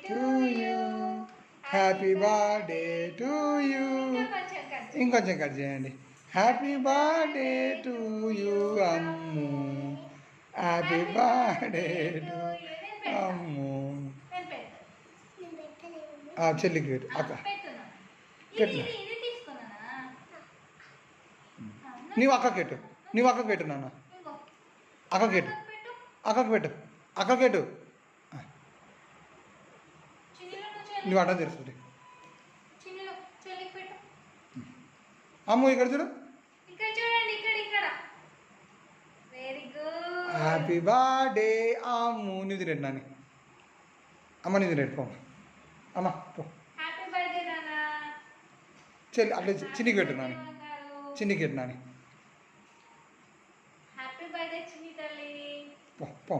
To you, happy birthday to you. ఇంకొంచెం cut చేయండి. Happy birthday to you Ammu, happy birthday to Ammu. చెల్లికి పెట్టు అక్క, పెట్టు. నీవు అక్కకి పెట్టు, నీవు అక్కకి పెట్టు నాన్న, అక్కకి పెట్టు, అక్కకి పెట్టు, అక్కకి పెట్టు. నువ్వు అడ్డం తెలుస్తుంది. అమ్ము ఇక్కడ చూడు. హ్యాపీ బర్త్డే అమ్ము. నువ్వు తినేట్టు నాని, అమ్మ నువ్వు తినేట్టు పో అమ్మ పో. చెల్లి అట్లా చిన్నికి పెట్టు నాని, చిన్నికి పెట్టు నాని. పో పో.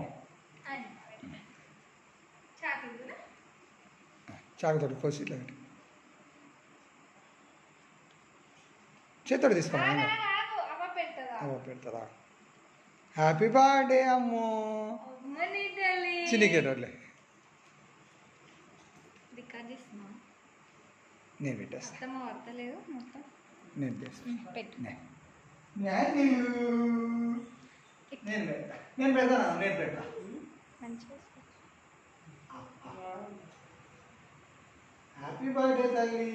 చాకుతోటి కోసి ఇట్లా పెట్టి చేతితో తీసుకోండి. అవ్వ పెడతారా? హ్యాపీ బర్త్డే అమ్ము. చిన్నికేటోళ్ళే నేను పెట్టేస్తాను. నేను చేస్తాను. నేను పెడతాను. నేను పెడతా. హ్యాపీ బర్త్డే తల్లి,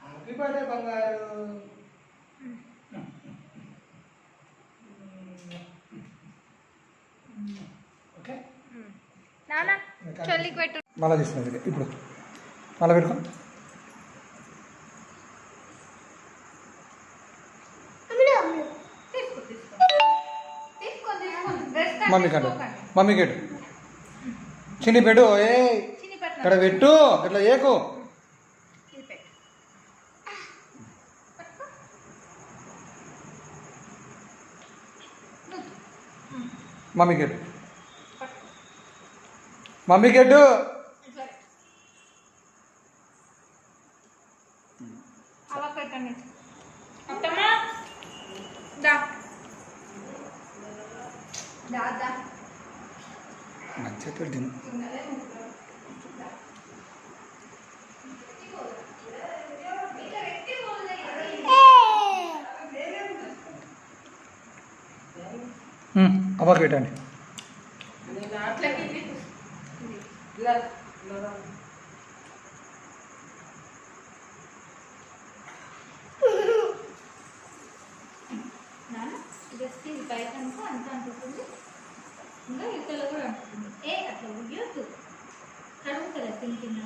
హ్యాపీ బర్త్డే బంగారు. ఓకే మళ్ళా తీసుకున్నది ఇప్పుడు మళ్ళీ పెట్టుకో. మమ్మీ కట్టు, మమ్మీ కట్టు, చిన్ని పెట్టు. ఏ ఇక్కడ పెట్టు, ఇట్లా ఏకు. మమ్మీ గెట్టు, మమ్మీ గెట్టు. మంచిగా తిను. అవ్వకు పెట్టండి. ఇంకా ఇతరులు కూడా అంటుంది. అట్లా ఉయ్యొద్దు, కడుగుతుంది తింటున్న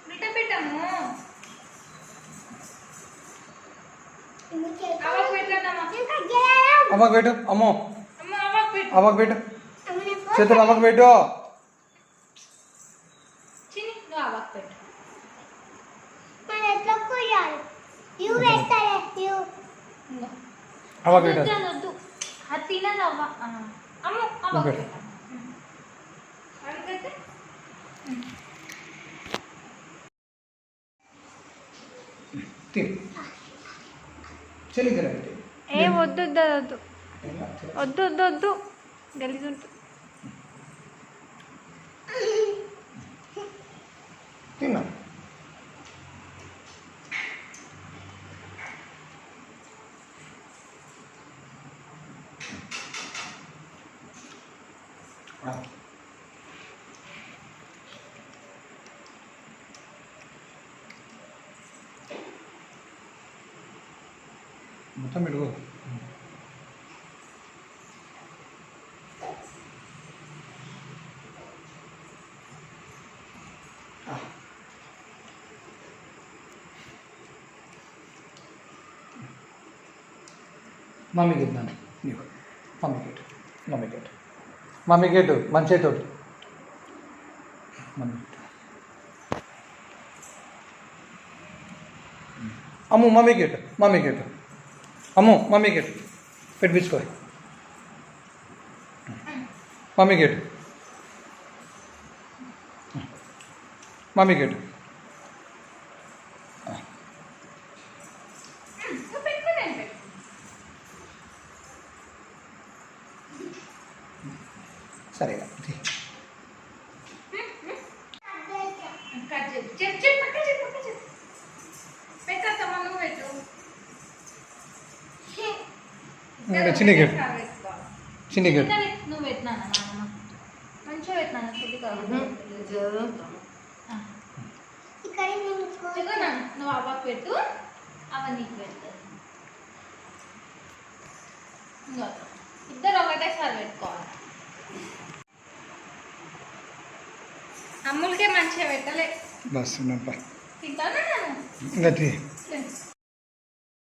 బిడ్డ పెట్టము. అమ్మకు పెట్టు. అమ్మో అమ్మకు పెట్టు, చేతులు అమ్మకు పెట్టు. అవ్వకు పెట్టు. అమ్మకు పెట్టు. వద్దు, అది తినదు అవ్వ. అమ్మ పెట్టు. ఏ వద్దు వద్దు వద్దు వద్దు వద్దు వద్దు గలీజ్ ఉంటుంది. తిన్నా మొత్తం పెట్టుకో. మమ్మీకి ఇద్దాను నీకు. మమ్మీకి మమ్మీకి మమ్మీకి మంచి తోటి మమ్మీ అమ్ము మమ్మీకి మమ్మీకి అమ్ము మమ్మీకి పెట్టించుకో. మమ్మీకి మమ్మీకి సరే ఇక తీ. ఇంకా చిన్న గేట్ చిన్న గేట్ నువ్వు పెట్టినాను నాన్నమ్మ మంచిగా పెట్టినాను చెల్లి కావాలి నువ్వు అవ్వకు పెట్టు అవ నీకు పెడతాను ఇద్దరు ఒకటేసారి పెట్టుకోవాలి అమ్ములకే మంచిగా పెట్టలే బస్ తింటానా ఇంకా తీ.